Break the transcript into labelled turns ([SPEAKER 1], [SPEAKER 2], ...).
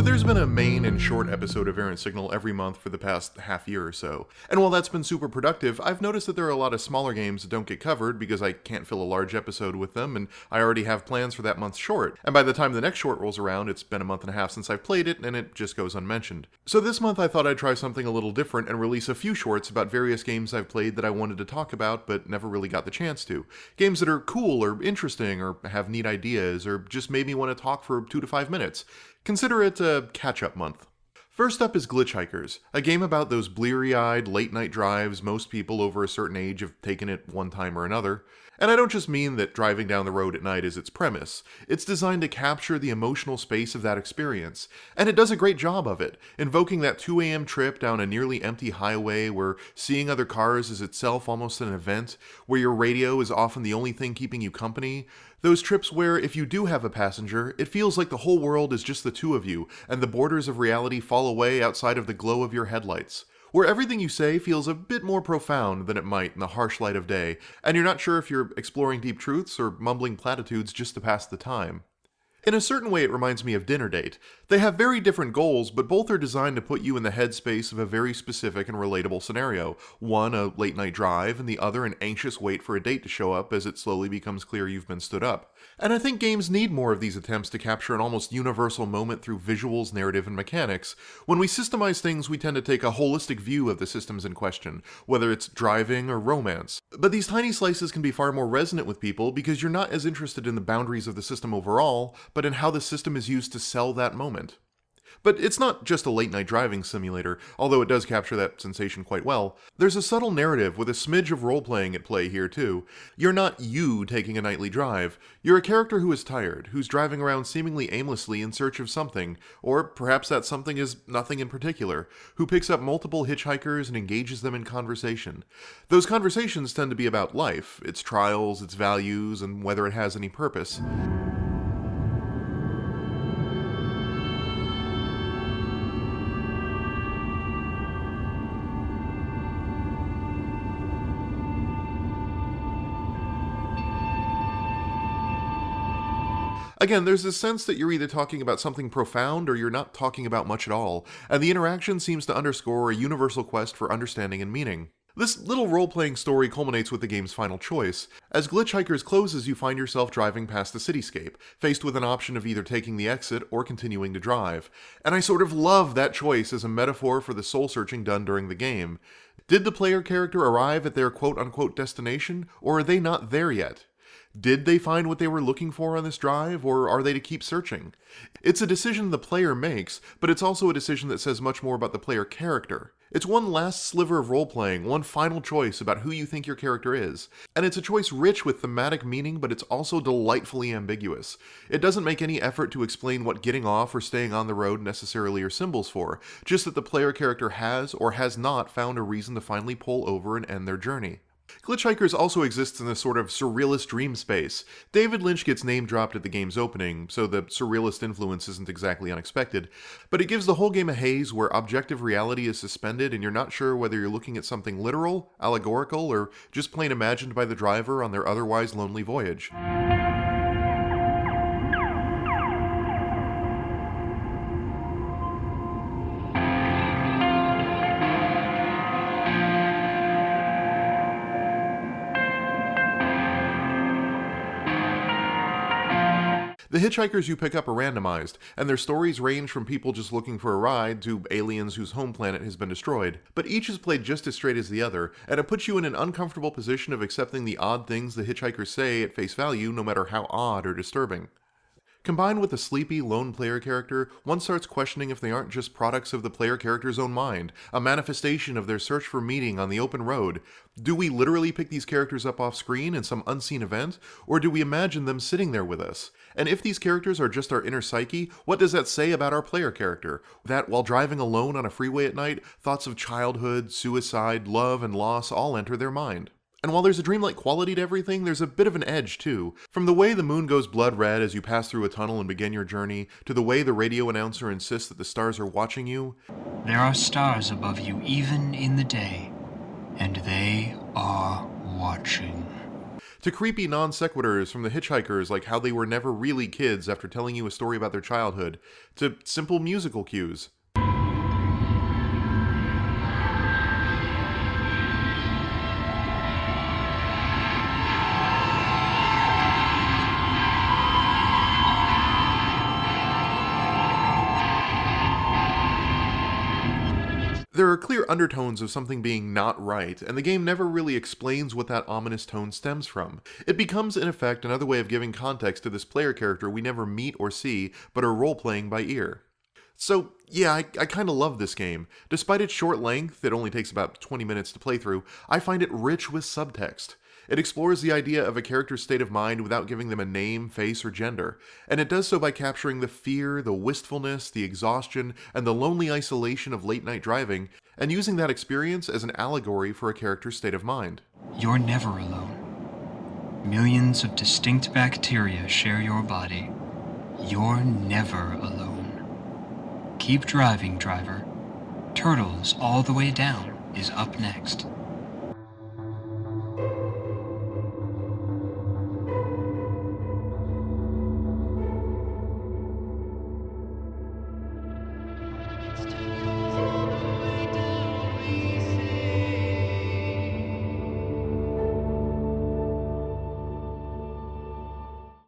[SPEAKER 1] there's been a main and short episode of Errant Signal every month for the past half year or so, and while that's been super productive, I've noticed that there are a lot of smaller games that don't get covered because I can't fill a large episode with them, and I already have plans for that month's short, and by the time the next short rolls around, it's been a month and a half since I've played it, and it just goes unmentioned. So this month I thought I'd try something a little different and release a few shorts about various games I've played that I wanted to talk about but never really got the chance to. Games that are cool or interesting or have neat ideas or just made me want to talk for 2 to 5 minutes. Consider it a catch-up month. First up is Glitchhikers, a game about those bleary-eyed, late-night drives most people over a certain age have taken at one time or another. And I don't just mean that driving down the road at night is its premise. It's designed to capture the emotional space of that experience. And it does a great job of it, invoking that 2 a.m. trip down a nearly empty highway where seeing other cars is itself almost an event, where your radio is often the only thing keeping you company. Those trips where, if you do have a passenger, it feels like the whole world is just the two of you, and the borders of reality fall away outside of the glow of your headlights. Where everything you say feels a bit more profound than it might in the harsh light of day, and you're not sure if you're exploring deep truths or mumbling platitudes just to pass the time. In a certain way, it reminds me of Dinner Date. They have very different goals, but both are designed to put you in the headspace of a very specific and relatable scenario. One, a late-night drive, and the other, an anxious wait for a date to show up as it slowly becomes clear you've been stood up. And I think games need more of these attempts to capture an almost universal moment through visuals, narrative, and mechanics. When we systemize things, we tend to take a holistic view of the systems in question, whether it's driving or romance. But these tiny slices can be far more resonant with people because you're not as interested in the boundaries of the system overall, but in how the system is used to sell that moment. But it's not just a late-night driving simulator, although it does capture that sensation quite well. There's a subtle narrative with a smidge of role-playing at play here too. You're not you taking a nightly drive. You're a character who is tired, who's driving around seemingly aimlessly in search of something, or perhaps that something is nothing in particular, who picks up multiple hitchhikers and engages them in conversation. Those conversations tend to be about life, its trials, its values, and whether it has any purpose. Again, there's this sense that you're either talking about something profound or you're not talking about much at all, and the interaction seems to underscore a universal quest for understanding and meaning. This little role-playing story culminates with the game's final choice. As Glitchhikers closes, you find yourself driving past the cityscape, faced with an option of either taking the exit or continuing to drive. And I sort of love that choice as a metaphor for the soul-searching done during the game. Did the player character arrive at their quote-unquote destination, or are they not there yet? Did they find what they were looking for on this drive, or are they to keep searching? It's a decision the player makes, but it's also a decision that says much more about the player character. It's one last sliver of role-playing, one final choice about who you think your character is. And it's a choice rich with thematic meaning, but it's also delightfully ambiguous. It doesn't make any effort to explain what getting off or staying on the road necessarily are symbols for, just that the player character has or has not found a reason to finally pull over and end their journey. Glitchhikers also exists in this sort of surrealist dream space. David Lynch gets name-dropped at the game's opening, so the surrealist influence isn't exactly unexpected, but it gives the whole game a haze where objective reality is suspended and you're not sure whether you're looking at something literal, allegorical, or just plain imagined by the driver on their otherwise lonely voyage. The hitchhikers you pick up are randomized, and their stories range from people just looking for a ride to aliens whose home planet has been destroyed. But each is played just as straight as the other, and it puts you in an uncomfortable position of accepting the odd things the hitchhikers say at face value, no matter how odd or disturbing. Combined with a sleepy, lone player character, one starts questioning if they aren't just products of the player character's own mind, a manifestation of their search for meaning on the open road. Do we literally pick these characters up off screen in some unseen event, or do we imagine them sitting there with us? And if these characters are just our inner psyche, what does that say about our player character? That while driving alone on a freeway at night, thoughts of childhood, suicide, love, and loss all enter their mind. And while there's a dreamlike quality to everything, there's a bit of an edge too. From the way the moon goes blood red as you pass through a tunnel and begin your journey, to the way the radio announcer insists that the stars are watching you.
[SPEAKER 2] There are stars above you even in the day, and they are watching.
[SPEAKER 1] to creepy non sequiturs from the hitchhikers like how they were never really kids after telling you a story about their childhood, to simple musical cues. There are clear undertones of something being not right, and the game never really explains what that ominous tone stems from. It becomes, in effect, another way of giving context to this player character we never meet or see, but are role-playing by ear. So, yeah, I kinda love this game. Despite its short length, it only takes about 20 minutes to play through, I find it rich with subtext. It explores the idea of a character's state of mind without giving them a name, face, or gender, and it does so by capturing the fear, the wistfulness, the exhaustion, and the lonely isolation of late-night driving, and using that experience as an allegory for a character's state of mind.
[SPEAKER 2] You're never alone. Millions of distinct bacteria share your body. You're never alone. Keep driving, driver. Turtles All the Way Down is up next.